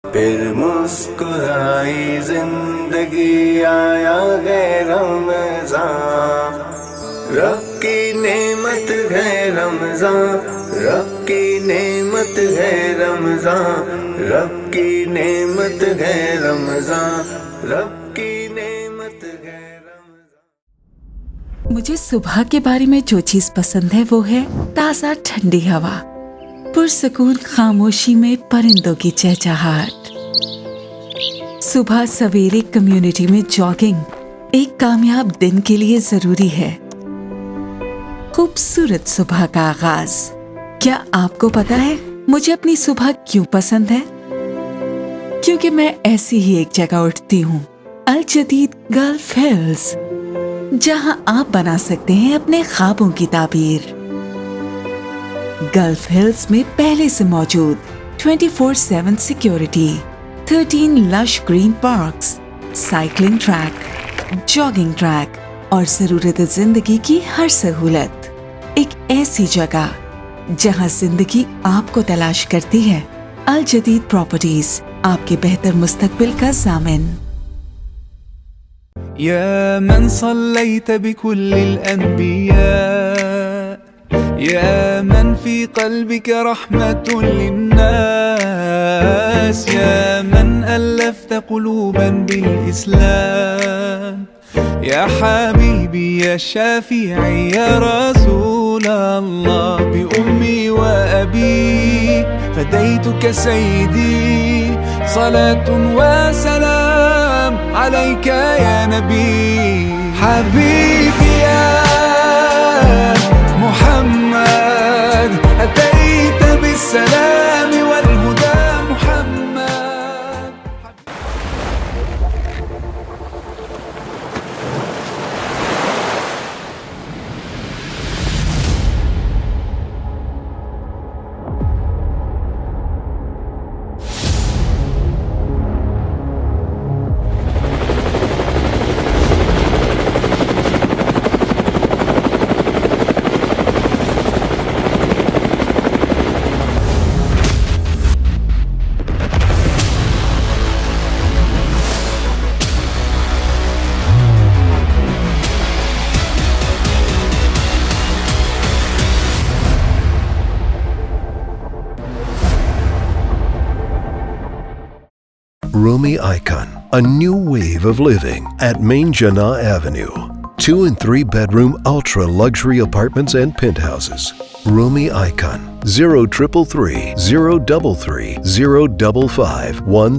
پھر مسکرائی زندگی آیا ہے رمضان، رب کی نعمت ہے رمضان، رب کی نعمت ہے رمضان، رب کی نعمت ہے رمضان، رب کی نعمت ہے رمضان۔ مجھے صبح کے بارے میں جو چیز پسند ہے وہ ہے تازہ ٹھنڈی ہوا، پرسکون خاموشی میں پرندوں کی چہچہاہٹ۔ صبح سویرے کمیونٹی میں جاگنگ ایک کامیاب دن کے لیے ضروری ہے۔ خوبصورت صبح کا آغاز۔ کیا آپ کو پتا ہے مجھے اپنی صبح کیوں پسند ہے؟ کیونکہ میں ایسی ہی ایک جگہ اٹھتی ہوں، الجدید گلف ہلز، جہاں آپ بنا سکتے ہیں اپنے خوابوں کی تعبیر۔ گلف ہلز میں پہلے سے موجود 24/7 security, 13 lush green parks, cycling track, jogging track اور ضرورت زندگی کی ہر سہولت۔ ایک ایسی جگہ جہاں زندگی آپ کو تلاش کرتی ہے۔ الجدید پراپرٹیز، آپ کے بہتر مستقبل کا ضامن۔ يا من صليت بكل الأنبياء، يا من في قلبك رحمة للناس، يا من ألفت قلوبا بالإسلام، يا حبيبي يا شافعي يا رسول الله، بأمي وأبي فديتك سيدي، صلاة وسلام عليك يا نبي، حبيبي يا محمد، أتيت بالسلام والهدى محمد. Rumi Icon, a new wave of living at Main Jannah Avenue. 2 and 3 bedroom ultra luxury apartments and penthouses. Rumi Icon, 0333 033 055 1.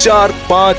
4, 5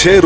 6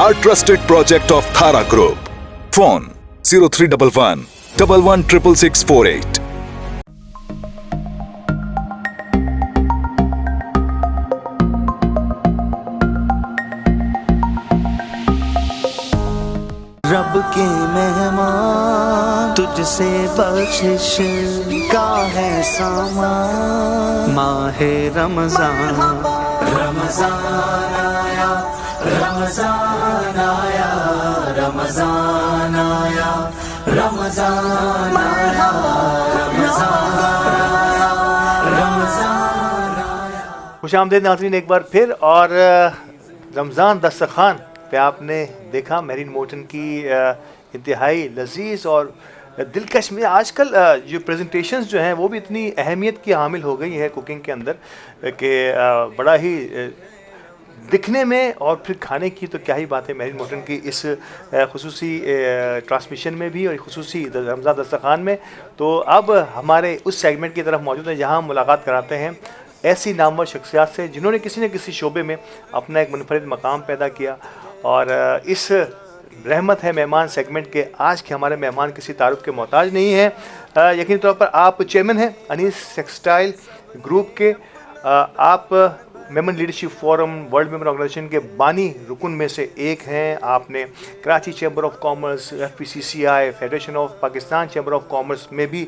our trusted project of Thara Group. Phone 0311 116648. رب کے مہمان، تجھ سے بخشش کا ہے سامان۔ ماہ رمضان، رمضان آیا، رمضان آیا، رمضان آیا، رمضان آیا، رمضان آیا، رمضان آیا۔ خوش آمدید ناظرین ایک بار پھر، اور رمضان دسترخوان پہ آپ نے دیکھا میرین مورٹن کی انتہائی لذیذ اور دلکش میں آج کل جو پریزنٹیشنز جو ہیں وہ بھی اتنی اہمیت کی حامل ہو گئی ہے کوکنگ کے اندر کہ بڑا ہی دکھنے میں اور پھر کھانے کی تو کیا ہی بات ہے میرین مورٹن کی اس خصوصی ٹرانسمیشن میں بھی اور خصوصی رمضان دسترخوان میں۔ تو اب ہمارے اس سیگمنٹ کی طرف موجود ہیں جہاں ہم ملاقات کراتے ہیں ایسی نامور شخصیات سے جنہوں نے کسی نہ کسی شعبے میں اپنا ایک منفرد مقام پیدا کیا اور اس رحمت ہے مہمان سیگمنٹ کے آج کے ہمارے مہمان کسی تعارف کے محتاج نہیں ہیں. یقینی طور پر آپ چیئرمین ہیں انیس ٹیکسٹائل گروپ کے. آپ Memon leadership forum world Memon organisation کے بانی رکن میں سے ایک ہیں. آپ نے Karachi chamber of commerce, FPCCI, federation of Pakistan chamber of commerce میں بھی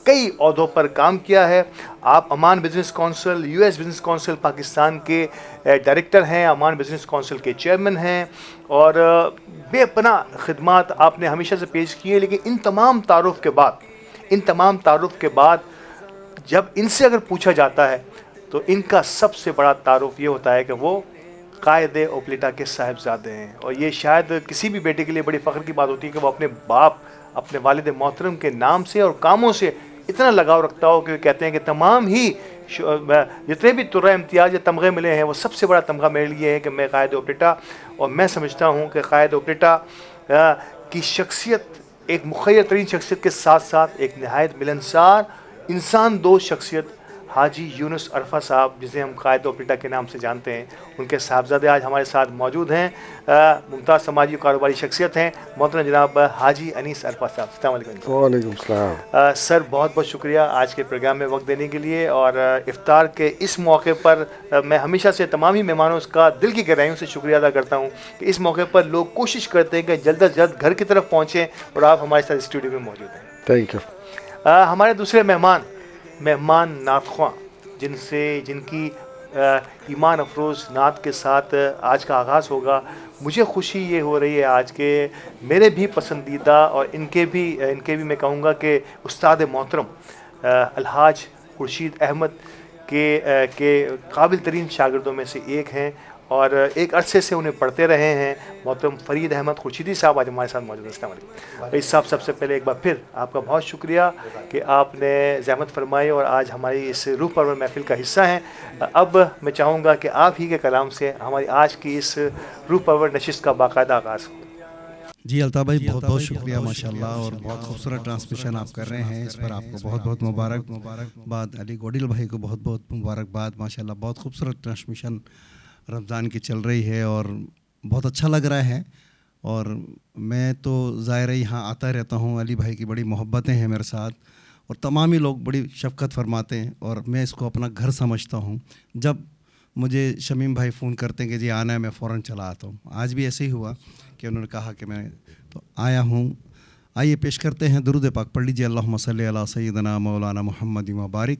کئی عہدوں پر کام کیا ہے. آپ امان business council, US business council Pakistan کے ڈائریکٹر ہیں, امان بزنس کونسل کے چیئرمین ہیں, اور بے پناہ خدمات آپ نے ہمیشہ سے پیش کی ہے. لیکن ان تمام تعارف کے بعد جب ان سے اگر پوچھا جاتا ہے تو ان کا سب سے بڑا تعارف یہ ہوتا ہے کہ وہ قائد اوپلیٹا کے صاحبزادے ہیں. اور یہ شاید کسی بھی بیٹے کے لیے بڑی فخر کی بات ہوتی ہے کہ وہ اپنے باپ, اپنے والد محترم کے نام سے اور کاموں سے اتنا لگاؤ رکھتا ہو کہ کہتے ہیں کہ تمام ہی جتنے بھی طرح امتیاز یا تمغے ملے ہیں وہ سب سے بڑا تمغہ میرے لیے ہے کہ میں قائد اوپلیٹا. اور میں سمجھتا ہوں کہ قائد اوپلیٹا کی شخصیت ایک مخیر ترین شخصیت کے ساتھ ساتھ ایک نہایت ملنسار انسان دوست شخصیت حاجی یونس عرفہ صاحب, جسے ہم قائد اوپلیٹا کے نام سے جانتے ہیں, ان کے صاحبزادے آج ہمارے ساتھ موجود ہیں. ممتاز سماجی کاروباری شخصیت ہیں محترم جناب حاجی انیس عرفہ صاحب. السلام علیکم. وعلیکم السلام. سر بہت بہت شکریہ آج کے پروگرام میں وقت دینے کے لیے. اور افطار کے اس موقع پر میں ہمیشہ سے تمام ہی مہمانوں کا دل کی گہرائیوں سے شکریہ ادا کرتا ہوں کہ اس موقع پر لوگ کوشش کرتے ہیں کہ جلد از جلد گھر کی طرف پہنچیں, اور آپ ہمارے ساتھ اسٹوڈیو میں موجود ہیں. Thank you. ہمارے دوسرے مہمان نعت خواں, جن کی ایمان افروز نعت کے ساتھ آج کا آغاز ہوگا. مجھے خوشی یہ ہو رہی ہے آج کے میرے بھی پسندیدہ اور ان کے بھی میں کہوں گا کہ استاد محترم الحاج خورشید احمد کے قابل ترین شاگردوں میں سے ایک ہیں, اور ایک عرصے سے انہیں پڑھتے رہے ہیں. محترم فرید احمد خورشیدی صاحب آج ہمارے ساتھ موجود ہیں. السلام علیکم. اس صاحب سب سے پہلے ایک بار پھر آپ کا بہت شکریہ کہ آپ نے زحمت فرمائی اور آج ہماری اس روح پرور محفل کا حصہ ہیں. اب میں چاہوں گا کہ آپ ہی کے کلام سے ہماری آج کی اس روح پرور نشست کا باقاعدہ آغاز ہو. جی الطاف بھائی بہت بہت شکریہ ماشاءاللہ, اور بہت خوبصورت ٹرانسمیشن آپ کر رہے ہیں, اس پر آپ کو بہت بہت مبارکباد. علی گوڈیل بھائی کو بہت بہت مبارکباد. ماشاءاللہ بہت خوبصورت ٹرانسمیشن رمضان کی چل رہی ہے اور بہت اچھا لگ رہا ہے. اور میں تو ظاہر یہاں آتا رہتا ہوں, علی بھائی کی بڑی محبتیں ہیں میرے ساتھ, اور تمام ہی لوگ بڑی شفقت فرماتے ہیں, اور میں اس کو اپنا گھر سمجھتا ہوں. جب مجھے شمیم بھائی فون کرتے ہیں کہ جی آنا ہے, میں فوراً چلا آتا ہوں. آج بھی ایسے ہی ہوا کہ انہوں نے کہا کہ میں تو آیا ہوں. آئیے پیش کرتے ہیں درود پاک, پڑھ لیجیے. اللہم صلی علی سیدنا مولانا محمد وبارک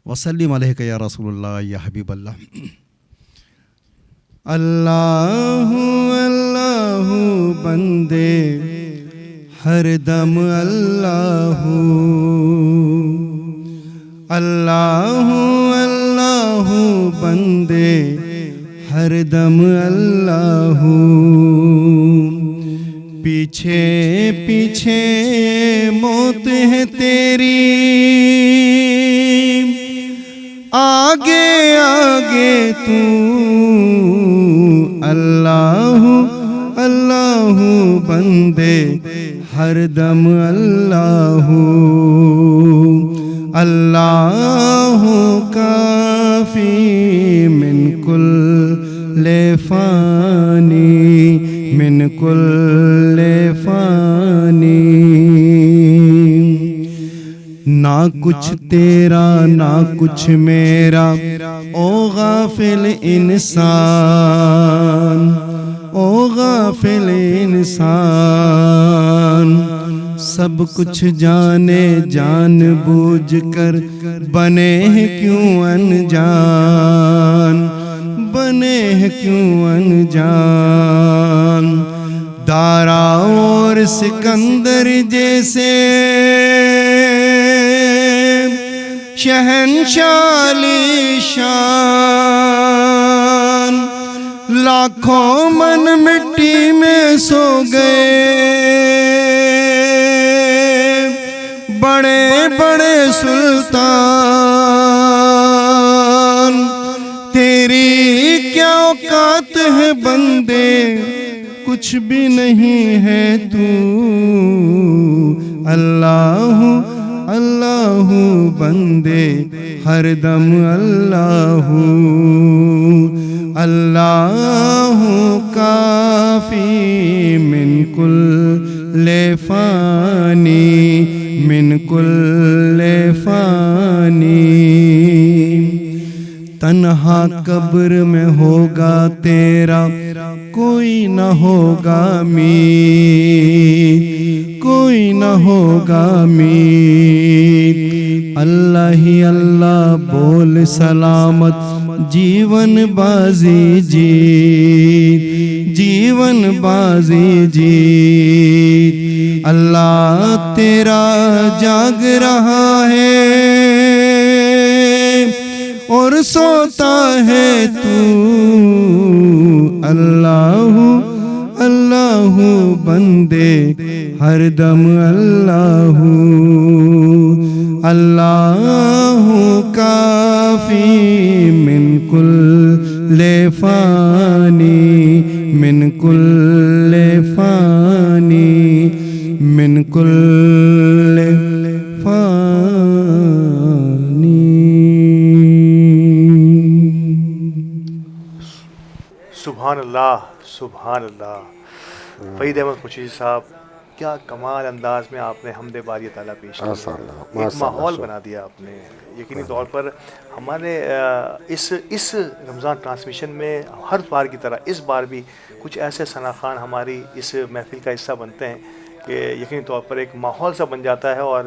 وسلم علیک یا رسول اللہ یا حبیب اللہ. اللہ اللہ بندے ہر دم اللہ, اللہ اللہ بندے ہر دم اللہ. پیچھے پیچھے موت ہے تیری, آگے آگے تو اللہ اللہ بندے ہر دم اللہ. اللہ کافی من کل فانی, من کل فانی. نہ کچھ تیرا نہ کچھ میرا او غافل انسان, او غافل انسان. سب کچھ جانے جان بوجھ کر بنے ہیں کیوں انجان, بنے ہیں کیوں انجان. دارا اور سکندر جیسے شہنشاہ علی شان, لاکھوں من مٹی میں سو گئے, بڑے بڑے سلطان. تیری کیا اوقات ہے بندے, کچھ بھی نہیں ہے تو اللہ اللہ بندے ہر دم اللہ. اللہ کافی من کل فانی من کل فانی تنہا قبر میں ہوگا تیرا کوئی نہ ہوگا مید کوئی نہ ہوگا مید اللہ ہی اللہ بول سلامت جیون بازی جیت جیون بازی جیت اللہ تیرا جاگ رہا ہے اور سوتا ہے تو اللہ اللہ بندے ہر دم اللہ اللہ کافی من کل فانی من کل فانی من کل سبحان اللہ سبحان اللہ. فہید احمد خورشیدی صاحب، کیا کمال انداز میں آپ نے حمد باری تعالیٰ پیش کیا، ایک ماحول بنا دیا آپ نے. یقینی طور پر ہمارے اس رمضان ٹرانسمیشن میں ہر بار کی طرح اس بار بھی کچھ ایسے ثنا خوان ہماری اس محفل کا حصہ بنتے ہیں کہ یقینی طور پر ایک ماحول سا بن جاتا ہے اور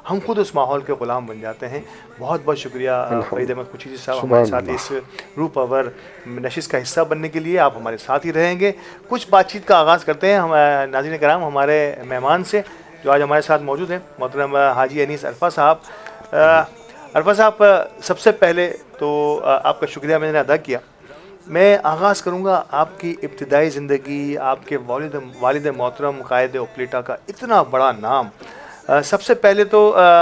ہم خود اس ماحول کے غلام بن جاتے ہیں. بہت بہت شکریہ فہید احمد خورشیدی صاحب ہمارے ساتھ اس روح پاور نشست کا حصہ بننے کے لیے. آپ ہمارے ساتھ ہی رہیں گے. کچھ بات چیت کا آغاز کرتے ہیں ہم ناظرین کرام ہمارے مہمان سے جو آج ہمارے ساتھ موجود ہیں، محترم حاجی انیس عرفہ صاحب. عرفہ صاحب، سب سے پہلے تو آپ کا شکریہ میں نے ادا کیا. میں آغاز کروں گا آپ کی ابتدائی زندگی، آپ کے والد محترم قائد اوپلیٹا کا اتنا بڑا نام. سب سے پہلے تو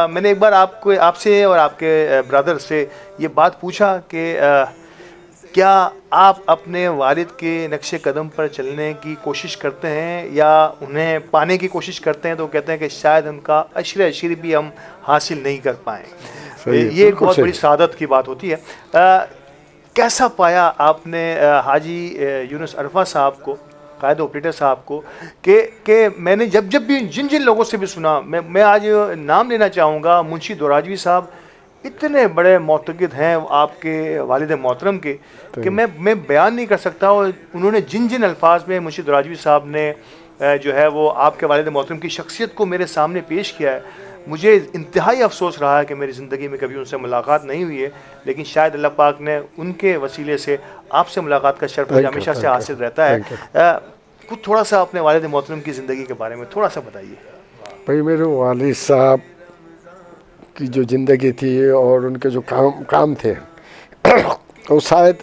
میں نے ایک بار آپ سے اور آپ کے برادر سے یہ بات پوچھا کہ کیا آپ اپنے والد کے نقش قدم پر چلنے کی کوشش کرتے ہیں یا انہیں پانے کی کوشش کرتے ہیں؟ تو کہتے ہیں کہ شاید ان کا عشر بھی ہم حاصل نہیں کر پائیں. یہ ایک بہت بڑی سعادت کی بات ہوتی ہے. کیسا پایا آپ نے حاجی یونس عرفہ صاحب کو، قائد اوپریٹر صاحب کو، کہ میں نے جب بھی جن لوگوں سے بھی سنا، میں آج نام لینا چاہوں گا، منشی دوراجوی صاحب اتنے بڑے معتقد ہیں آپ کے والد محترم کے کہ میں بیان نہیں کر سکتا. اور انہوں نے جن الفاظ میں منشی دوراجوی صاحب نے جو ہے وہ آپ کے والد محترم کی شخصیت کو میرے سامنے پیش کیا ہے، مجھے انتہائی افسوس رہا ہے کہ میری زندگی میں کبھی ان سے ملاقات نہیں ہوئی ہے. لیکن شاید اللہ پاک نے ان کے وسیلے سے آپ سے ملاقات کا شرف مجھے ہمیشہ سے حاصل رہتا ہے. کچھ تھوڑا سا اپنے والد محترم کی زندگی کے بارے میں تھوڑا سا بتائیے. بھائی، میرے والد صاحب کی جو زندگی تھی اور ان کے جو کام تھے وہ شاید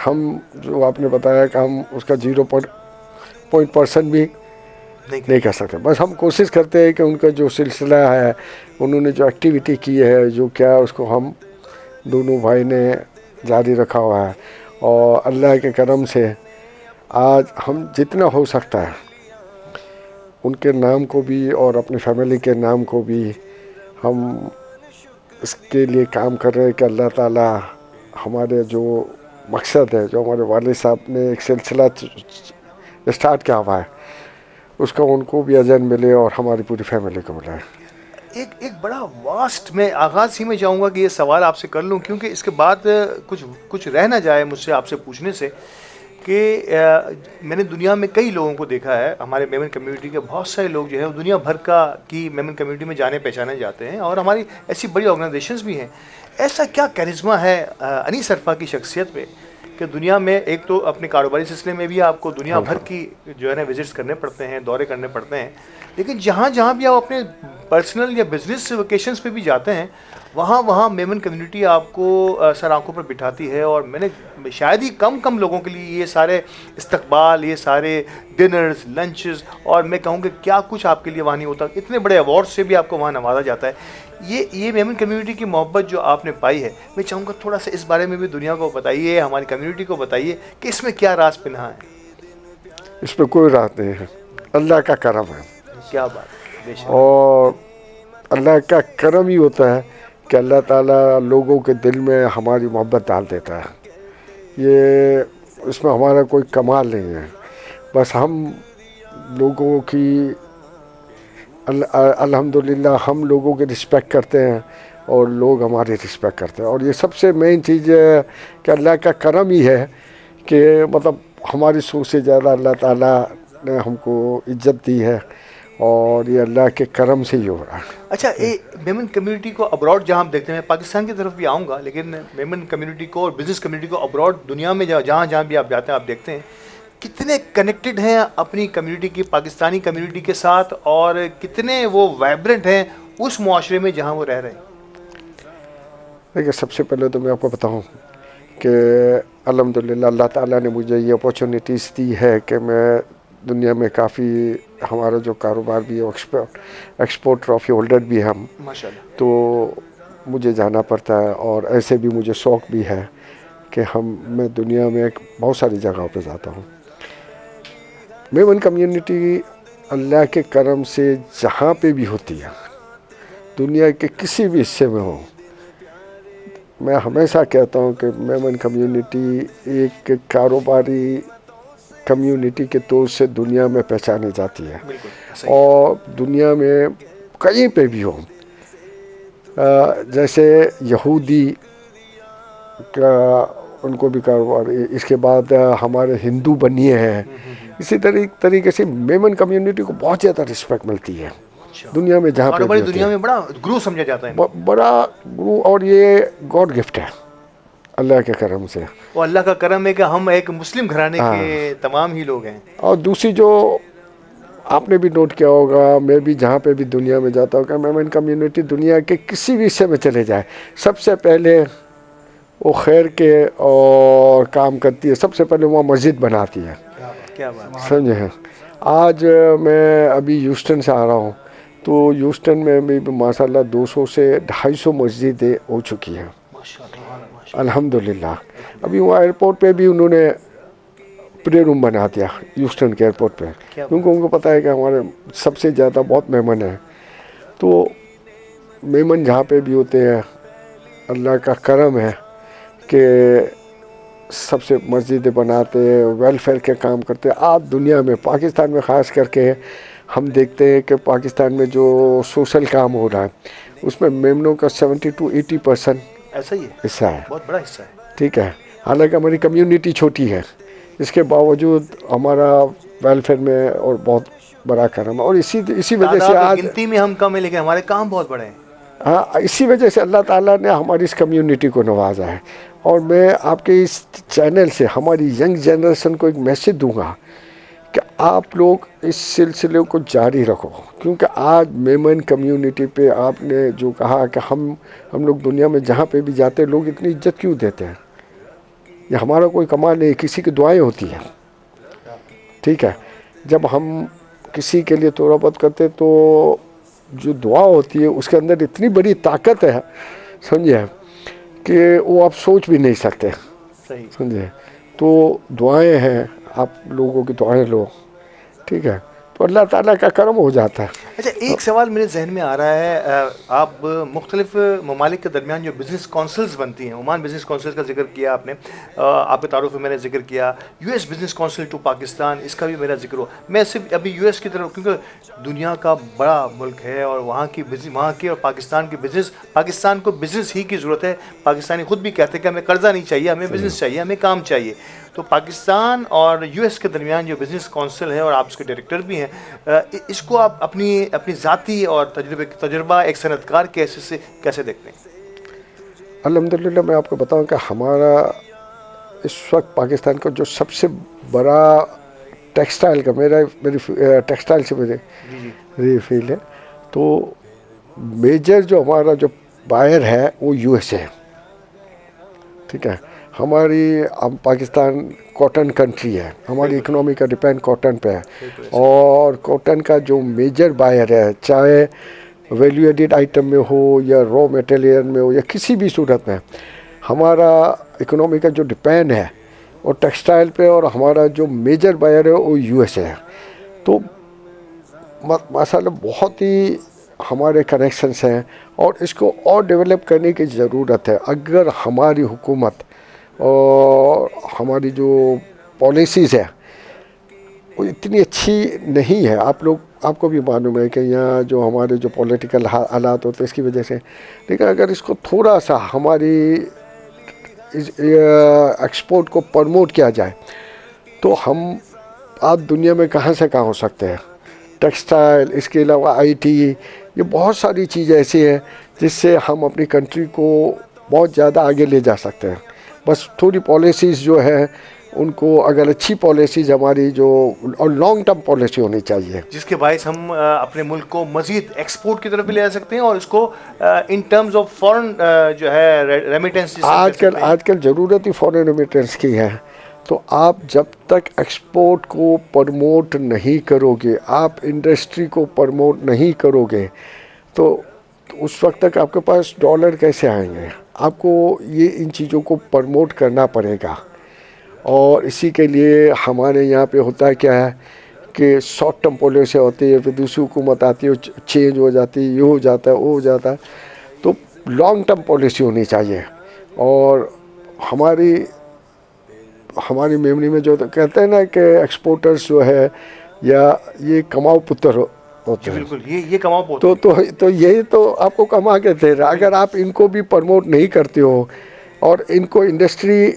ہم جو آپ نے بتایا کہ ہم اس کا 0% بھی نہیں کر سکتے. بس ہم کوشش کرتے ہیں کہ ان کا جو سلسلہ ہے، انہوں نے جو ایکٹیویٹی کی ہے، جو کیا اس کو ہم دونوں بھائی نے جاری رکھا ہوا ہے. اور اللہ کے کرم سے آج ہم جتنا ہو سکتا ہے ان کے نام کو بھی اور اپنی فیملی کے نام کو بھی ہم اس کے لیے کام کر رہے ہیں کہ اللہ تعالیٰ ہمارے جو مقصد ہے، جو ہمارے والد صاحب نے ایک سلسلہ اسٹارٹ کیا ہوا ہے، اس کا ان کو بھی اجر ملے اور ہماری پوری فیملی کو ملے. ایک بڑا واسٹ، میں آغاز ہی میں چاہوں گا کہ یہ سوال آپ سے کر لوں کیونکہ اس کے بعد کچھ رہ نہ جائے مجھ سے آپ سے پوچھنے سے کہ میں نے دنیا میں کئی لوگوں کو دیکھا ہے. ہمارے میمن کمیونٹی کے بہت سارے لوگ جو ہے دنیا بھر کی میمن کمیونٹی میں جانے پہچانے جاتے ہیں اور ہماری ایسی بڑی آرگنائزیشنز بھی ہیں. ایسا کیا کرشمہ ہے انیس عرفہ کی شخصیت میں کہ دنیا میں ایک تو اپنے کاروباری سلسلے میں بھی آپ کو دنیا بھر کی جو ہے نا وزٹس کرنے پڑتے ہیں، دورے کرنے پڑتے ہیں، لیکن جہاں بھی آپ اپنے پرسنل یا بزنس ویکیشنز پہ بھی جاتے ہیں وہاں میمن کمیونٹی آپ کو سر آنکھوں پر بٹھاتی ہے. اور میں نے شاید ہی کم لوگوں کے لیے یہ سارے استقبال، یہ سارے ڈنرز، لنچز، اور میں کہوں کہ کیا کچھ آپ کے لیے وہاں نہیں ہوتا. اتنے بڑے ایوارڈ سے بھی آپ کو وہاں نوازا جاتا ہے. یہ میمن کمیونٹی کی محبت جو آپ نے پائی ہے، میں چاہوں گا تھوڑا سا اس بارے میں بھی دنیا کو بتائیے، ہماری کمیونٹی کو بتائیے کہ اس میں کیا راز پنہا ہے. اس میں کوئی راز نہیں ہے، اللہ کا کرم ہے. کیا بات ہے. اور اللہ کا کرم ہی ہوتا ہے کہ اللہ تعالیٰ لوگوں کے دل میں ہماری محبت ڈال دیتا ہے. یہ اس میں ہمارا کوئی کمال نہیں ہے، بس ہم لوگوں کی الحمدللہ ہم لوگوں کی رسپیکٹ کرتے ہیں اور لوگ ہماری رسپیکٹ کرتے ہیں، اور یہ سب سے مین چیز ہے کہ اللہ کا کرم ہی ہے کہ مطلب ہماری سوچ سے زیادہ اللہ تعالیٰ نے ہم کو عزت دی ہے، اور یہ اللہ کے کرم سے ہی ہو رہا ہے۔ اچھا، میمن کمیونٹی کو ابراڈ جہاں ہم دیکھتے ہیں، پاکستان کی طرف بھی آؤں گا، لیکن میمن کمیونٹی کو اور بزنس کمیونٹی کو ابراڈ دنیا میں جہاں جہاں بھی آپ جاتے ہیں آپ دیکھتے ہیں کتنے کنیکٹڈ ہیں اپنی کمیونٹی کی، پاکستانی کمیونٹی کے ساتھ، اور کتنے وہ وائبرنٹ ہیں اس معاشرے میں جہاں وہ رہ رہے ہیں۔ دیکھیے، سب سے پہلے تو میں آپ کو بتاؤں کہ الحمدللہ اللہ تعالیٰ نے مجھے یہ اپارچونیٹیز دی ہے کہ میں دنیا میں کافی، ہمارا جو کاروبار بھی ہے ایکسپورٹ ٹرافی ہولڈر بھی ہے ہم، ماشاءاللہ، تو مجھے جانا پڑتا ہے، اور ایسے بھی مجھے شوق بھی ہے کہ میں دنیا میں بہت ساری جگہوں پہ جاتا ہوں۔ میمن کمیونٹی اللہ کے کرم سے جہاں پہ بھی ہوتی ہے، دنیا کے کسی بھی حصے میں ہو، میں ہمیشہ کہتا ہوں کہ میمن کمیونٹی ایک کاروباری کمیونٹی کے طور سے دنیا میں پہچانی جاتی ہے، اور دنیا میں کہیں پہ بھی ہو، جیسے یہودی کا ان کو بھی کاروبار، اس کے بعد ہمارے ہندو بنیے ہیں، اسی طریقے سے میمن کمیونٹی کو بہت زیادہ رسپیکٹ ملتی ہے دنیا میں جہاں پہ دنیا میں بڑا گرو سمجھا جاتا ہے، بڑا گرو، اور یہ گاڈ گفٹ ہے اللہ کے کرم سے، وہ اللہ کا کرم ہے کہ ہم ایک مسلم گھرانے کے تمام ہی لوگ ہیں۔ اور دوسری جو آپ نے بھی نوٹ کیا ہوگا، میں بھی جہاں پہ بھی دنیا میں جاتا ہوں کہ میمن کمیونٹی دنیا کے کسی بھی حصے میں چلے جائے، سب سے پہلے وہ خیر کے اور کام کرتی ہے، سب سے پہلے وہ مسجد بناتی ہے، کیا بات، سمجھے۔ آج میں ابھی یوسٹن سے آ رہا ہوں، تو یوسٹن میں بھی ماشاء اللہ 200 سے 250 مسجدیں ہو چکی ہیں الحمدللہ۔ ابھی وہ ایئرپورٹ پہ بھی انہوں نے پلے روم بنا دیا یوسٹن کے ایئرپورٹ پہ، کیونکہ ان کو پتہ ہے کہ ہمارے سب سے زیادہ بہت مہمان ہیں، تو مہمان جہاں پہ بھی ہوتے ہیں اللہ کا کرم ہے کہ سب سے مسجدیں بناتے، ویلفیئر کے کام کرتے۔ آپ دنیا میں، پاکستان میں خاص کر کے ہم دیکھتے ہیں کہ پاکستان میں جو سوشل کام ہو رہا ہے اس میں میمنوں کا 70 to 80% ایسا ہی ہے، حصہ ہے، بہت بڑا حصہ ہے، ٹھیک ہے۔ حالانکہ ہماری کمیونٹی چھوٹی ہے، اس کے باوجود ہمارا ویلفیئر میں اور بہت بڑا کرم ہے، اور اسی وجہ سے آج گنتی میں ہم کم ہیں لیکن ہمارے کام بہت بڑے ہیں۔ ہاں، اسی وجہ سے اللہ تعالیٰ نے ہماری اس کمیونٹی کو نوازا ہے، اور میں آپ کے اس چینل سے ہماری ینگ جنریشن کو ایک میسیج دوں گا کہ آپ لوگ اس سلسلے کو جاری رکھو، کیونکہ آج میمن کمیونٹی پہ آپ نے جو کہا کہ ہم لوگ دنیا میں جہاں پہ بھی جاتے ہیں لوگ اتنی عزت کیوں دیتے ہیں، یہ ہمارا کوئی کمال نہیں، کسی کی دعائیں ہوتی ہیں، ٹھیک ہے۔ جب ہم کسی کے لیے توبہ بت کرتے تو جو دعا ہوتی ہے اس کے اندر اتنی بڑی طاقت ہے، سمجھے، کہ وہ آپ سوچ بھی نہیں سکتے، سمجھے۔ تو دعائیں ہیں، آپ لوگوں کی دعائیں لو، ٹھیک ہے، تو اللہ تعالیٰ کا کرم ہو جاتا ہے۔ اچھا، ایک سوال میرے ذہن میں آ رہا ہے، آپ مختلف ممالک کے درمیان جو بزنس کونسلز بنتی ہیں، عمان بزنس کونسل کا ذکر کیا آپ نے، آپ کے تعارف میں میں نے ذکر کیا، U S business council to Pakistan, اس کا بھی میرا ذکر ہو۔ میں صرف ابھی یو ایس کی طرف، کیونکہ دنیا کا بڑا ملک ہے اور وہاں کی اور پاکستان کی بزنس، پاکستان کو بزنس ہی کی ضرورت ہے، پاکستانی خود بھی کہتے ہیں کہ ہمیں قرضہ نہیں چاہیے، ہمیں بزنس چاہیے، ہمیں کام چاہیے۔ تو پاکستان اور یو ایس کے درمیان جو بزنس کونسل ہے، اور آپ اس کے ڈائریکٹر بھی ہیں، اس کو آپ اپنی ذاتی اور تجربہ ایک صنعت کار کے حیثیت سے کیسے دیکھتے ہیں؟ الحمدللہ میں آپ کو بتاؤں کہ ہمارا اس وقت پاکستان کا جو سب سے بڑا ٹیکسٹائل کا، میری ٹیکسٹائل سے میری فیلڈ ہے، تو میجر جو ہمارا جو بائر ہے وہ یو ایس ہے، ٹھیک ہے۔ ہم پاکستان کاٹن کنٹری ہے، ہماری اکنامی کا ڈپینڈ کاٹن پہ ہے، اور کاٹن کا جو میجر بائر ہے، چاہے ویلیو ایڈیڈ آئٹم میں ہو یا را میٹیریل میں ہو یا کسی بھی صورت میں، ہمارا اکنامی کا جو ڈپینڈ ہے اور ٹیکسٹائل پہ، اور ہمارا جو میجر بائر ہے وہ یو ایس ہے۔ تو ماشاء اللہ بہت ہی ہمارے کنیکشنس ہیں، اور اس کو اور ڈیولپ کرنے کی ضرورت ہے۔ اگر ہماری حکومت اور ہماری جو پالیسیز ہے وہ اتنی اچھی نہیں ہے. آپ کو بھی معلوم ہے کہ یہاں جو ہمارے جو پولیٹیکل حالات ہوتے ہیں اس کی وجہ سے. لیکن اگر اس کو تھوڑا سا ہماری ایکسپورٹ کو پروموٹ کیا جائے تو ہم آپ دنیا میں کہاں سے کہاں ہو سکتے ہیں. ٹیکسٹائل، اس کے علاوہ IT، یہ بہت ساری چیزیں ایسی ہیں جس سے ہم اپنی کنٹری کو بہت زیادہ آگے لے جا سکتے ہیں. بس تھوڑی پالیسیز جو ہے ان کو اگر اچھی پالیسیز ہماری جو اور لانگ ٹرم پالیسی ہونی چاہیے جس کے باعث ہم اپنے ملک کو مزید ایکسپورٹ کی طرف بھی لے جا سکتے ہیں اور اس کو ان ٹرمز آف فورن جو ہے ریمیٹنس. آج کل ضرورت ہی فورن ریمیٹنس کی ہے. تو آپ جب تک ایکسپورٹ کو پروموٹ نہیں کرو گے، آپ انڈسٹری کو پروموٹ نہیں کرو گے تو اس وقت تک آپ کے پاس ڈالر کیسے آئیں گے. آپ کو یہ ان چیزوں کو پروموٹ کرنا پڑے گا. اور اسی کے لیے ہمارے یہاں پہ ہوتا ہے کیا ہے کہ شارٹ ٹرم پالیسی ہوتی ہے، پھر دوسری حکومت آتی ہے، چینج ہو جاتی ہے، یہ ہو جاتا ہے، وہ ہو جاتا ہے. تو لانگ ٹرم پالیسی ہونی چاہیے. اور ہماری میموری میں جو کہتے ہیں نا کہ ایکسپورٹرز جو ہے یا یہ کماؤ پتر ہوتے ہیں. بالکل یہ کماؤ پوتے تو یہی تو آپ کو کما کے دے رہا. اگر آپ ان کو بھی پروموٹ نہیں کرتے ہو اور ان کو انڈسٹری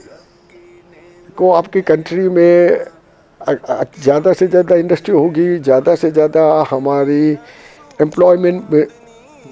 کو آپ کی کنٹری میں زیادہ سے زیادہ انڈسٹری ہوگی، زیادہ سے زیادہ ہماری امپلائمنٹ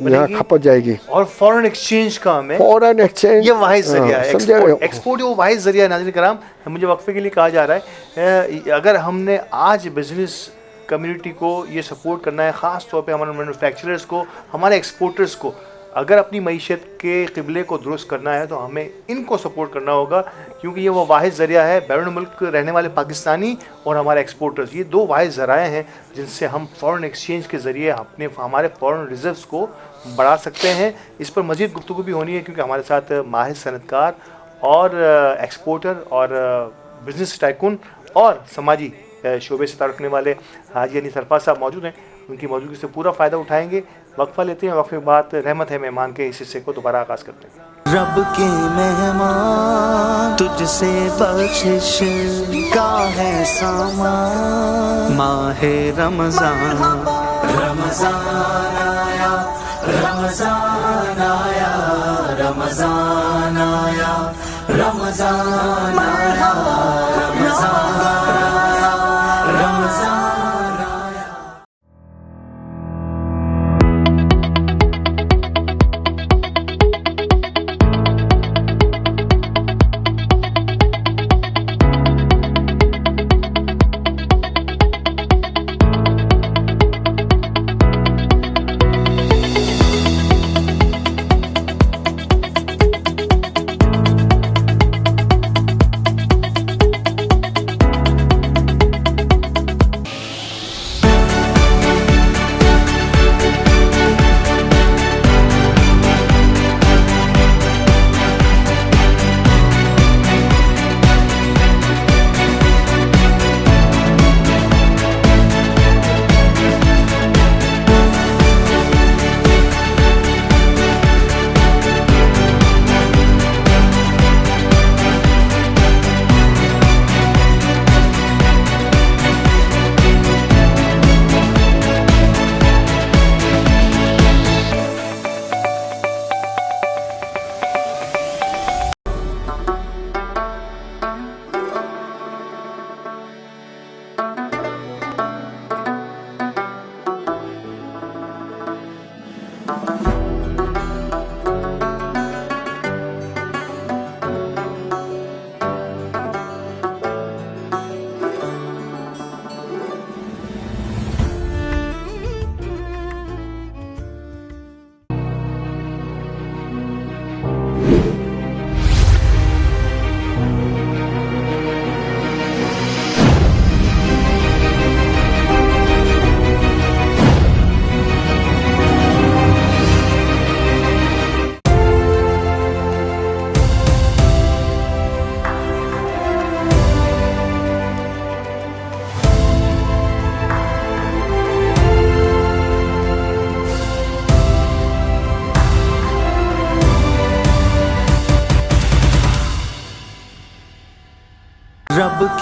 یہاں کھپت جائے گی. اور فورن ایکسچینج کا ہمیں فورن ایکسچینج یہ واحد ذریعہ ہے. ایکسپورٹ وہ واحد ذریعہ ہے. ناظرین کرام، مجھے وقفے کے لیے کہا جا رہا ہے اگر ہم نے آج بزنس کمیونٹی کو یہ سپورٹ کرنا ہے، خاص طور پہ ہمارے مینوفیکچررز کو، ہمارے ایکسپورٹرز کو، اگر اپنی معیشت کے قبلے کو درست کرنا ہے تو ہمیں ان کو سپورٹ کرنا ہوگا، کیونکہ یہ وہ واحد ذریعہ ہے. بیرون ملک رہنے والے پاکستانی اور ہمارے ایکسپورٹرز، یہ دو واحد ذرائع ہیں جن سے ہم فورن ایکسچینج کے ذریعے ہمارے فورن ریزروز کو بڑھا سکتے ہیں. اس پر مزید گفتگو بھی ہونی ہے کیونکہ ہمارے ساتھ ماہر صنعت کار اور ایکسپورٹر اور بزنس ٹائکون اور سماجی شعبے سے تعلق رکھنے والے حاجی انیس الفاظ صاحب موجود ہیں. ان کی موجودگی سے پورا فائدہ اٹھائیں گے. وقفہ لیتے ہیں، وقفے کے بعد رحمت ہے مہمان کے اس حصے کو دوبارہ آغاز کرتے ہیں. رب کے مہمان تجھ سے بخشش کا ہے سامان. ماہ رمضان، رمضان آیا، رمضان آیا، رمضان آیا، رمضان آیا، رمضان آیا، رمضان آیا.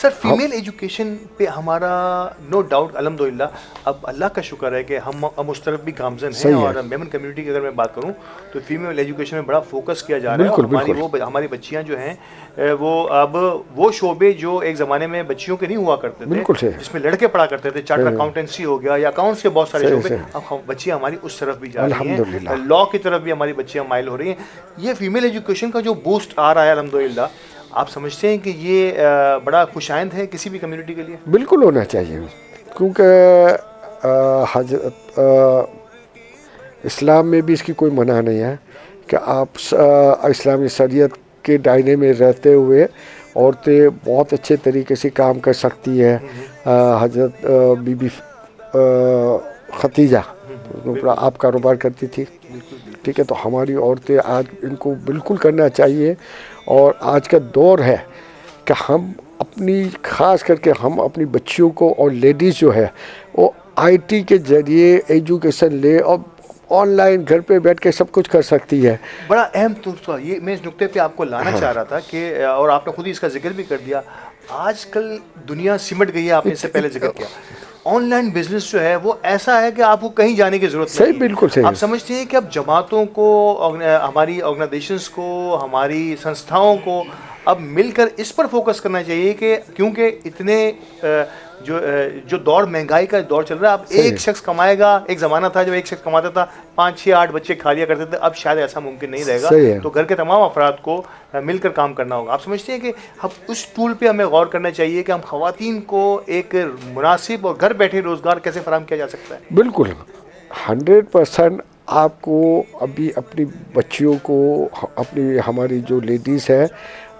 سر فیمیل ایجوکیشن پہ ہمارا نو ڈاؤٹ الحمدللہ اب اللہ کا شکر ہے کہ ہم اس طرف بھی گامزن ہیں, اور میمن کمیونٹی کی اگر میں بات کروں تو فیمیل ایجوکیشن میں بڑا فوکس کیا جا رہا ہے, اور ہماری بچیاں جو ہیں وہ اب وہ شعبے جو ایک زمانے میں بچیوں کے نہیں ہوا کرتے تھے, جس میں لڑکے پڑھا کرتے تھے, چارٹر اکاؤنٹنسی ہو گیا یا اکاؤنٹس کے بہت سارے شعبے, اب بچیاں ہماری اس طرف بھی جا رہی ہیں, لا کی طرف بھی ہماری بچیاں مائل ہو رہی ہیں. یہ فیمیل ایجوکیشن کا جو بوسٹ آ رہا ہے الحمدللہ, آپ سمجھتے ہیں کہ یہ بڑا خوش آئند ہے کسی بھی کمیونٹی کے لیے؟ بالکل ہونا چاہیے, کیونکہ اسلام میں بھی اس کی کوئی منع نہیں ہے کہ آپ اسلامی شریعت کے دائرے میں رہتے ہوئے عورتیں بہت اچھے طریقے سے کام کر سکتی ہے. حضرت بی بی ختیجہ آپ کاروبار کرتی تھی, ٹھیک ہے, تو ہماری عورتیں آج ان کو بالکل کرنا چاہیے. اور آج کا دور ہے کہ ہم اپنی خاص کر کے ہم اپنی بچیوں کو اور لیڈیز جو ہے وہ آئی ٹی کے ذریعے ایجوکیشن لے اور آن لائن گھر پہ بیٹھ کے سب کچھ کر سکتی ہے. بڑا اہم تو یہ میں اس نقطے پہ آپ کو لانا چاہ رہا تھا کہ, اور آپ نے خود ہی اس کا ذکر بھی کر دیا, آج کل دنیا سمٹ گئی ہے, آپ نے اس سے پہلے ذکر کیا, آن لائن بزنس جو ہے وہ ایسا ہے کہ آپ کو کہیں جانے کی ضرورت نہیں. بالکل صحیح. آپ سمجھتے ہیں کہ اب جماعتوں کو, ہماری آرگنائزیشنز کو, ہماری سنستھاؤں کو اب مل کر اس پر فوکس کرنا چاہیے کہ کیونکہ اتنے جو دور مہنگائی کا دور چل رہا ہے, اب ایک شخص کمائے گا, ایک زمانہ تھا جب ایک شخص کماتا تھا 5 6 8 بچے کھا لیا کرتے تھے, اب شاید ایسا ممکن نہیں رہے گا, تو گھر کے تمام افراد کو مل کر کام کرنا ہوگا. آپ سمجھتے ہیں کہ اب اس ٹول پہ ہمیں غور کرنا چاہیے کہ ہم خواتین کو ایک مناسب اور گھر بیٹھے روزگار کیسے فراہم کیا جا سکتا ہے؟ بالکل 100% آپ کو ابھی اپنی بچیوں کو, اپنی ہماری جو لیڈیز ہیں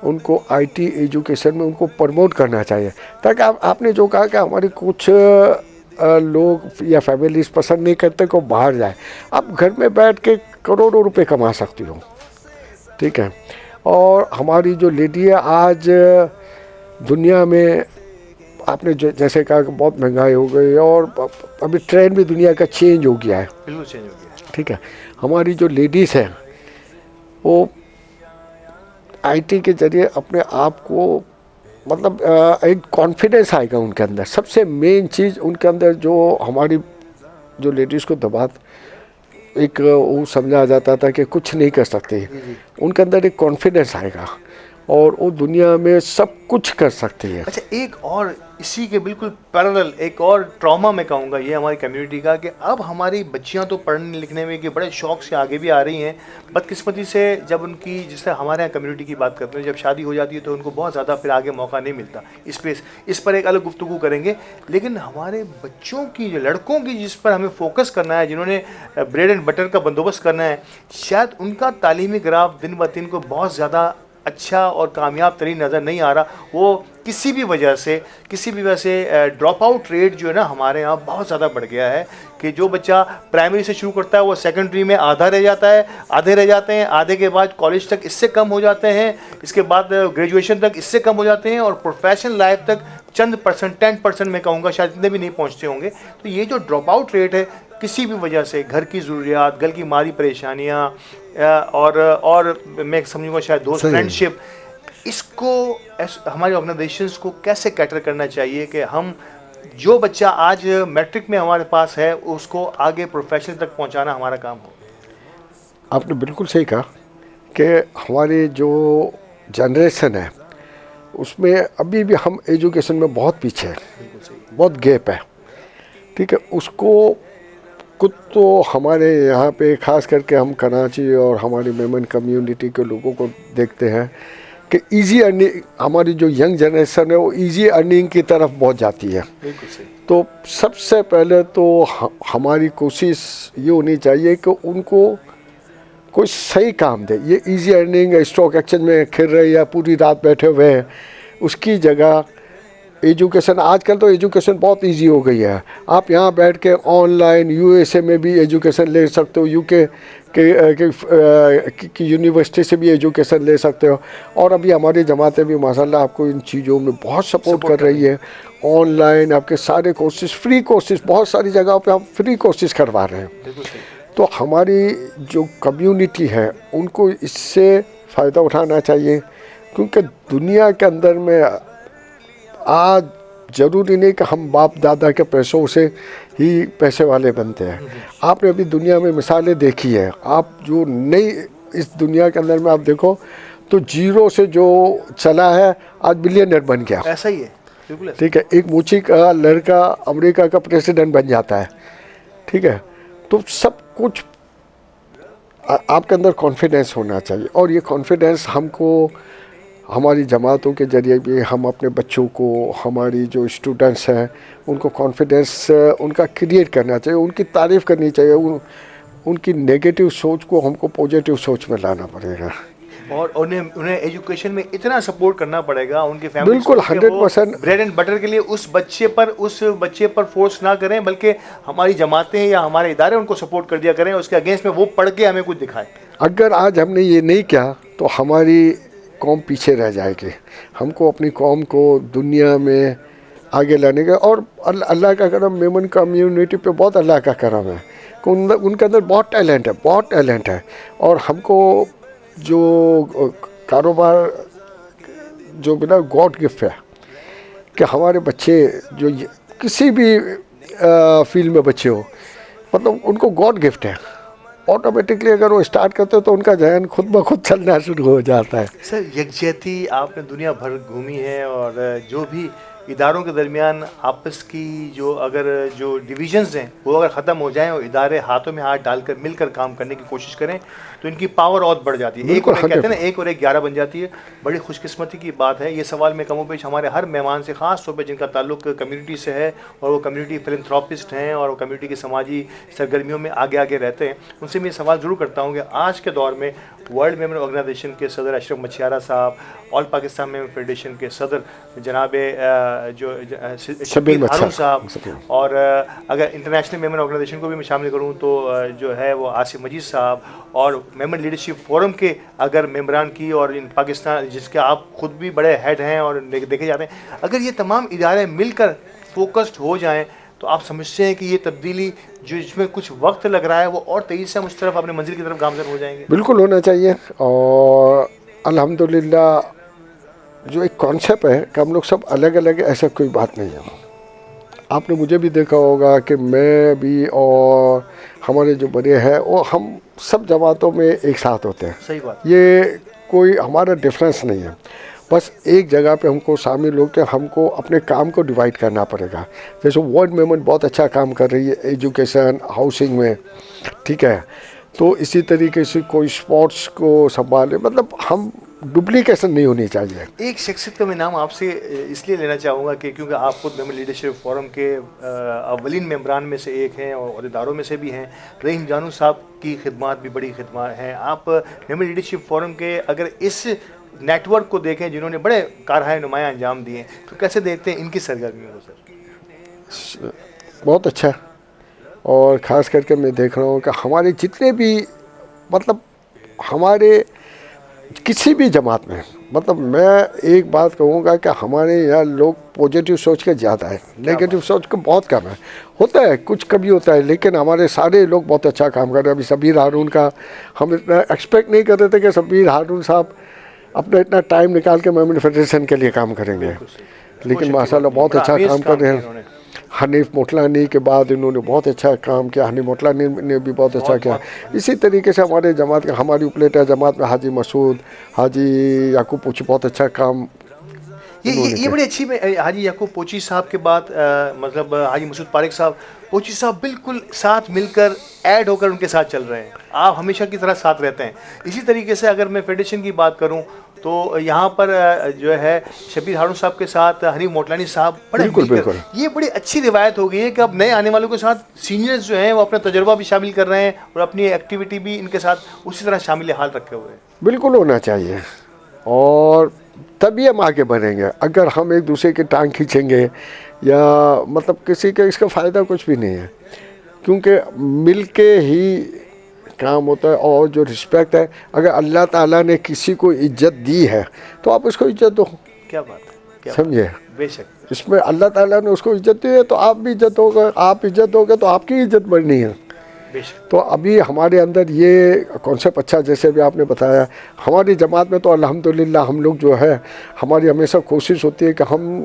ان کو آئی ٹی ایجوکیشن میں ان کو پروموٹ کرنا چاہیے, تاکہ آپ نے جو کہا کہ ہماری کچھ لوگ یا فیملیز پسند نہیں کرتے کہ باہر جائے, آپ گھر میں بیٹھ کے کروڑوں روپے کما سکتی ہو, ٹھیک ہے. اور ہماری جو لیڈی ہے آج دنیا میں, آپ نے جیسے کہا کہ بہت مہنگائی ہو گئی اور ابھی ٹرینڈ بھی دنیا کا چینج ہو گیا ہے, بالکل چینج ہو گیا, ٹھیک ہے. ہماری جو لیڈیز ہیں وہ آئی ٹی کے ذریعے اپنے آپ کو مطلب ایک کانفیڈنس آئے گا ان کے اندر. سب سے مین چیز ان کے اندر جو ہماری جو لیڈیز کو دبات ایک وہ سمجھا جاتا تھا کہ کچھ نہیں کر سکتے, ان کے اندر ایک کانفیڈنس آئے گا اور وہ دنیا میں سب کچھ کر سکتی ہے. اچھا, ایک اور اسی کے بالکل پیرلل ایک اور ٹراما میں کہوں گا یہ ہماری کمیونٹی کا, کہ اب ہماری بچیاں تو پڑھنے لکھنے میں کہ بڑے شوق سے آگے بھی آ رہی ہیں, بدقسمتی سے جب ان کی, جس طرح ہمارے یہاں کمیونٹی کی بات کرتے ہیں, جب شادی ہو جاتی ہے تو ان کو بہت زیادہ پھر آگے موقع نہیں ملتا. اس پر ایک الگ گفتگو کریں گے. لیکن ہمارے بچوں کی, جو لڑکوں کی جس پر ہمیں فوکس کرنا ہے, جنہوں نے بریڈ اینڈ بٹر کا بندوبست کرنا ہے, شاید ان کا تعلیمی گراف دن بدن کو بہت زیادہ اچھا اور کامیاب ترین نظر نہیں آ رہا. وہ کسی بھی وجہ سے ڈراپ آؤٹ ریٹ جو ہے نا ہمارے یہاں بہت زیادہ بڑھ گیا ہے, کہ جو بچہ پرائمری سے شروع کرتا ہے وہ سیکنڈری میں آدھے رہ جاتے ہیں, آدھے کے بعد کالج تک اس سے کم ہو جاتے ہیں, اس کے بعد گریجویشن تک اس سے کم ہو جاتے ہیں, اور پروفیشنل لائف تک چند پرسنٹ 10% میں کہوں گا شاید اتنے بھی نہیں پہنچتے ہوں گے. تو یہ جو ڈراپ آؤٹ ریٹ ہے کسی بھی وجہ سے, گھر کی ضروریات, گھر کی مالی پریشانیاں, اور میں سمجھوں گا شاید دوست فرینڈشپ, اس کو ہماری آرگنائزیشنس کو کیسے کیٹر کرنا چاہیے کہ ہم جو بچہ آج میٹرک میں ہمارے پاس ہے اس کو آگے پروفیشن تک پہنچانا ہمارا کام ہو. آپ نے بالکل صحیح کہا کہ ہماری جو جنریشن ہے اس میں ابھی بھی ہم ایجوکیشن میں بہت پیچھے ہیں, بہت گیپ ہے, ٹھیک ہے. اس کو کچھ تو ہمارے یہاں پہ خاص کر کے ہم کراچی اور ہماری میمن کمیونٹی کے لوگوں کو دیکھتے ہیں کہ ایزی ارننگ, ہماری جو ینگ جنریشن ہے وہ ایزی ارننگ کی طرف بہت جاتی ہے. تو سب سے پہلے تو ہماری کوشش یہ ہونی چاہیے کہ ان کو کوئی صحیح کام دے. یہ ایزی ارننگ اسٹاک ایکسچینج میں کھیل رہے یا پوری رات بیٹھے ہوئے ہیں, اس کی جگہ ایجوکیشن, آج کل تو ایجوکیشن بہت ایزی ہو گئی ہے. آپ یہاں بیٹھ کے آن لائن USA میں بھی ایجوکیشن لے سکتے ہو, UK کی یونیورسٹی سے بھی ایجوکیشن لے سکتے ہو. اور ابھی ہماری جماعتیں بھی ماشاءاللہ آپ کو ان چیزوں میں بہت سپورٹ کر رہی ہے. آن لائن آپ کے سارے کورسز, فری کورسز, بہت ساری جگہوں پہ ہم فری کورسز کروا رہے ہیں. تو ہماری جو کمیونٹی ہے ان کو اس سے فائدہ اٹھانا چاہیے, کیونکہ دنیا کے اندر میں آج ضروری نہیں کہ ہم باپ دادا کے پیسوں سے ہی پیسے والے بنتے ہیں. آپ نے ابھی دنیا میں مثالیں دیکھی ہیں. آپ جو نئی اس دنیا کے اندر میں آپ دیکھو تو زیرو سے جو چلا ہے آج بلینئر بن گیا. ایسا ہی ہے بالکل. ٹھیک ہے. ایک موچی کا لڑکا امریکہ کا پریزیڈنٹ بن جاتا ہے. ٹھیک ہے. تو سب کچھ آپ کے اندر کانفیڈنس ہونا چاہیے, اور یہ کانفیڈنس ہم کو ہماری جماعتوں کے ذریعے بھی ہم اپنے بچوں کو, ہماری جو اسٹوڈنٹس ہیں ان کو کانفیڈنس ان کا کریٹ کرنا چاہیے, ان کی تعریف کرنی چاہیے, ان کی نیگیٹو سوچ کو ہم کو پازیٹیو سوچ میں لانا پڑے گا, اور انہیں ایجوکیشن میں اتنا سپورٹ کرنا پڑے گا ان کی فیملی. بالکل 100% بریڈ اینڈ بٹر کے لیے اس بچے پر فورس نہ کریں, بلکہ ہماری جماعتیں یا ہمارے ادارے ان کو سپورٹ کر دیا کریں, اس کے اگینسٹ میں وہ پڑھ کے ہمیں کچھ دکھائیں. اگر آج ہم نے یہ نہیں کیا تو ہماری قوم پیچھے رہ جائے گی. ہم کو اپنی قوم کو دنیا میں آگے لانے کا, اور اللہ کا کرم میمن کمیونٹی پہ بہت اللہ کا کرم ہے کہ ان کے اندر بہت ٹیلنٹ ہے, اور ہم کو جو کاروبار جو بنا گاڈ گفٹ ہے کہ ہمارے بچے جو کسی بھی فیلڈ میں بچے ہو, مطلب ان کو گاڈ گفٹ ہے. آٹومیٹکلی اگر وہ اسٹارٹ کرتے تو ان کا ذہن خود بخود چلنا شروع ہو جاتا ہے. سر یکجہتی آپ نے دنیا بھر گھومی ہے, اور جو بھی اداروں کے درمیان آپس کی جو ڈویژنز ہیں وہ اگر ختم ہو جائیں اور ادارے ہاتھوں میں ہاتھ ڈال کر مل کر کام کرنے کی کوشش کریں تو ان کی پاور اور بڑھ جاتی ہے. ایک اور کہتے ہیں نا, 1 اور 1 11 بن جاتی ہے. بڑی خوش قسمتی کی بات ہے. یہ سوال میں کم و بیش ہمارے ہر مہمان سے, خاص طور پہ جن کا تعلق کمیونٹی سے ہے اور وہ کمیونٹی فلنتھراپسٹ ہیں اور وہ کمیونٹی کی سماجی سرگرمیوں میں آگے رہتے ہیں, ان سے میں یہ سوال ضرور کرتا ہوں کہ آج کے دور میں ورلڈ میمن آرگنائزیشن کے صدر اشرف مچھیارا صاحب, آل پاکستان میمن فیڈریشن کے صدر جناب جو شبیر ہارون صاحب, اور اگر انٹرنیشنل میمن آرگنائزیشن کو بھی میں شامل کروں تو جو ہے وہ آصف مجید صاحب, اور میمن لیڈرشپ فورم کے اگر ممبران کی, اور ان پاکستان جس کے آپ خود بھی بڑے ہیڈ ہیں اور دیکھے جاتے ہیں, اگر یہ تمام ادارے مل کر فوکسڈ ہو جائیں تو آپ سمجھتے ہیں کہ یہ تبدیلی جو اس میں کچھ وقت لگ رہا ہے وہ اور تیزی سے ہم اس طرف اپنے منزل کی طرف گامزن ہو جائیں گے؟ بالکل ہونا چاہیے. اور الحمدللہ جو ایک کانسیپٹ ہے کہ ہم لوگ سب الگ الگ, ایسا کوئی بات نہیں ہے. آپ نے مجھے بھی دیکھا ہوگا کہ میں بھی اور ہمارے جو بڑے ہیں وہ ہم سب جماعتوں میں ایک ساتھ ہوتے ہیں. صحیح بات. یہ کوئی ہمارا ڈفرینس نہیں ہے, بس ایک جگہ پہ ہم کو شامل ہو کے ہم کو اپنے کام کو ڈیوائڈ کرنا پڑے گا. جیسے ورلڈ میمن بہت اچھا کام کر رہی ہے ایجوکیشن ہاؤسنگ میں, ٹھیک ہے, تو اسی طریقے سے کوئی اسپورٹس کو سنبھالے, مطلب ہم ڈپلیکیشن نہیں ہونی چاہیے. ایک شخصیت کا میں نام آپ سے اس لیے لینا چاہوں گا کہ کیونکہ آپ خود میمن لیڈرشپ فورم کے اولین ممبران میں سے ایک ہیں اور عہدیداروں میں سے بھی ہیں. رحیم جانو صاحب کی خدمات بھی بڑی خدمات ہیں. آپ میمن لیڈرشپ فورم کے اگر اس نیٹ ورک کو دیکھیں جنہوں نے بڑے کارہائے نمایاں انجام دیے, تو کیسے دیکھتے ہیں ان کی سرگرمیوں کو؟ سر بہت اچھا, اور خاص کر کے میں دیکھ رہا ہوں کہ ہمارے جتنے بھی, مطلب ہمارے کسی بھی جماعت میں, مطلب میں ایک بات کہوں گا کہ ہمارے یہاں لوگ پازیٹیو سوچ کے زیادہ ہے, نیگیٹو سوچ کے بہت کم ہے. ہوتا ہے کچھ کبھی ہوتا ہے, لیکن ہمارے سارے لوگ بہت اچھا کام کر رہے ہیں. ابھی شبیر ہارون کا ہم اتنا ایکسپیکٹ نہیں کر رہے تھے کہ شبیر ہارون صاحب اپنا اتنا ٹائم نکال کے میمن فیڈریشن کے لیے کام کریں گے, لیکن ماشاءاللہ بہت اچھا کام کر رہے ہیں. حنیف موٹلانی کے بعد انہوں نے بہت اچھا کام کیا, حنیف موٹلانی نے بھی بہت اچھا کیا. اسی طریقے سے ہمارے جماعت کے, ہماری اپلیٹا جماعت میں حاجی مسعود, حاجی یعقوب پوچھی بہت اچھا کام. یہ بڑی اچھی حاجی یعقوب پوچی صاحب کے بعد مطلب حاجی مسعود پارک صاحب, پوچی صاحب بالکل ساتھ مل کر ایڈ ہو کر ان کے ساتھ چل رہے ہیں. آپ ہمیشہ کی طرح ساتھ رہتے ہیں. اسی طریقے سے اگر میں فیڈریشن کی بات کروں تو یہاں پر جو ہے شبیر ہارون صاحب کے ساتھ حنیف موٹلانی صاحب بالکل یہ بڑی اچھی روایت ہو گئی ہے کہ اب نئے آنے والوں کے ساتھ سینئرز جو ہیں وہ اپنا تجربہ بھی شامل کر رہے ہیں اور اپنی ایکٹیویٹی بھی ان کے ساتھ اسی طرح شامل حال رکھے ہوئے ہیں. بالکل ہونا چاہیے, اور تبھی ہم آگے بڑھیں گے. اگر ہم ایک دوسرے کی ٹانگ کھینچیں گے یا مطلب کسی کا اس کا فائدہ کچھ بھی نہیں ہے, کیونکہ مل کے ہی کام ہوتا ہے. اور جو رسپیکٹ ہے, اگر اللہ تعالیٰ نے کسی کو عزت دی ہے تو آپ اس کو عزت دو. کیا بات ہے, سمجھے, بے شک اس میں اللہ تعالیٰ نے اس کو عزت دی ہے تو آپ بھی عزت ہوگا, آپ عزت ہوگے تو آپ کی عزت بڑھنی ہے. تو ابھی ہمارے اندر یہ کانسیپٹ اچھا, جیسے بھی آپ نے بتایا, ہماری جماعت میں تو الحمدللہ ہم لوگ جو ہے, ہماری ہمیشہ کوشش ہوتی ہے کہ ہم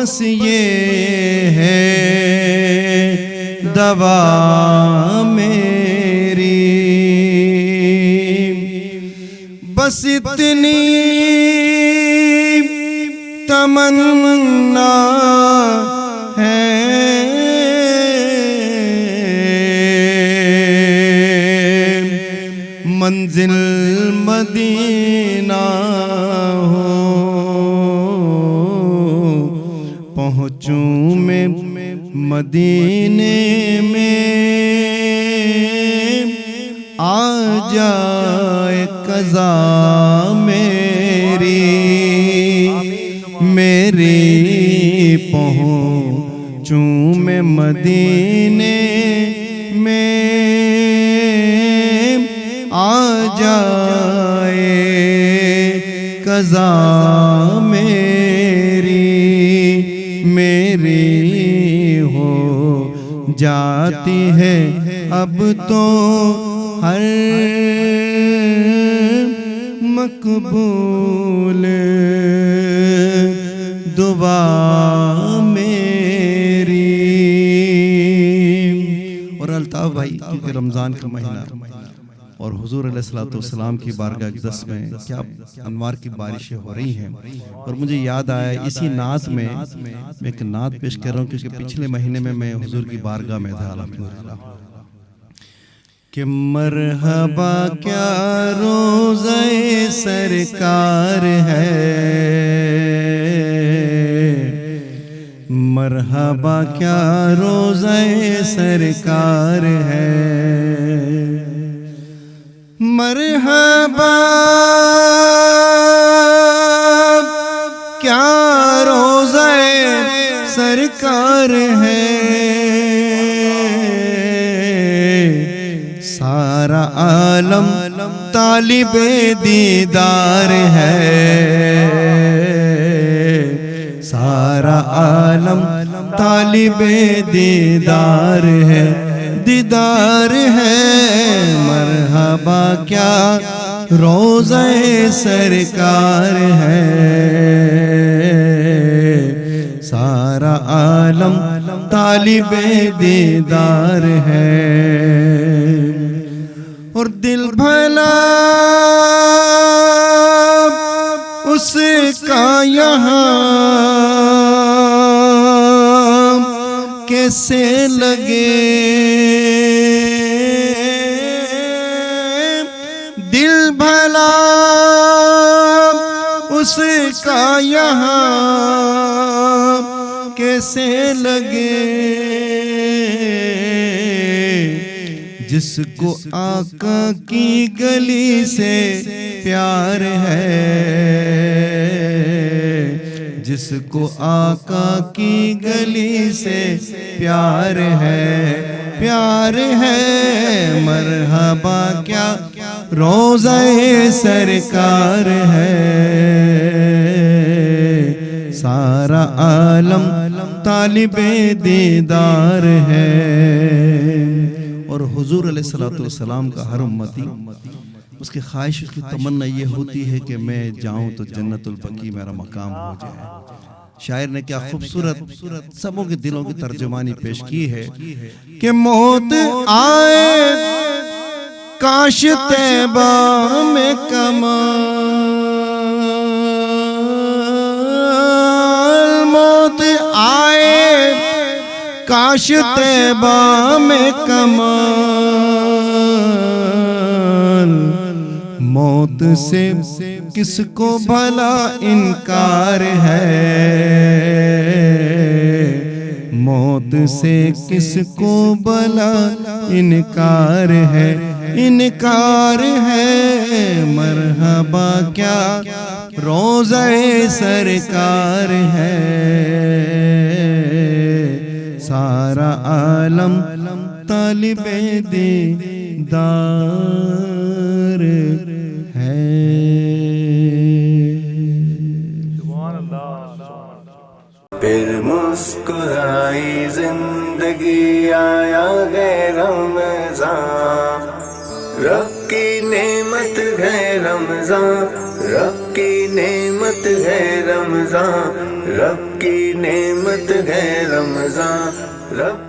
بس یہ ہے دوا میری، بس اتنی تمنا ہے منزل مدینہ ہو، پہنچوں میں مدینے میں، آ جائے قضا میری، میری پہنچوں میں مدینے میں، آ جائے قضا میری، میری ہو جاتی ہے اب تو ہر مقبول دعا میری۔ اور الطاف بھائی، کیونکہ رمضان کا مہینہ اور حضور علیہ السلام کی بارگاہ اقدس میں کیا انوار کی بارشیں ہو رہی ہیں، اور مجھے یاد آیا اسی نعت میں میں ایک نعت پیش کر رہا ہوں، کیونکہ پچھلے مہینے میں حضور کی بارگاہ میں تھا الحمدللہ، کہ مرحبا کیا روزہ سرکار ہے، مرحبا کیا روزہ سرکار ہے، مرحبا کیا روزہ سرکار ہے، سارا عالم طالب دیدار ہے، سارا عالم طالب دیدار ہے، دیدار ہے، مرحبا کیا روزہ سرکار ہے، سارا عالم طالب دیدار ہے، اور دل بھلا اس کا یہاں کیسے لگے، دل بھلا اس کا یہاں کیسے لگے، جس کو آقا کی گلی سے پیار ہے، جس کو آقا کی گلی سے پیار ہے، پیار ہے، مرحبا کیا روزہ سرکار ہے، سارا عالم طالب دیدار ہے، اور حضور علیہ السلام کا ہر امتی اس کی خواہش، اس کی تمنا یہ ہوتی ہے کہ میں جاؤں تو جنت البقیع میرا مقام ہو جائے۔ شاعر نے کیا خوبصورت سبوں کے دلوں کی ترجمانی پیش کی ہے کہ موت آئے کاش طیبہ میں کمال، موت آئے کاش طیبہ میں کمال، موت سے کس کو بھلا انکار ہے، موت سے کس کو بھلا انکار ہے، انکار ہے، مرحبا کیا روزہ سرکار ہے، سارا عالم طالب دیدار ہے۔ پھر مسکرائی زندگی، آیا ہے رمضان، رب کی نعمت ہے رمضان، رب کی نعمت ہے رمضان، رب کی نعمت ہے رمضان، رب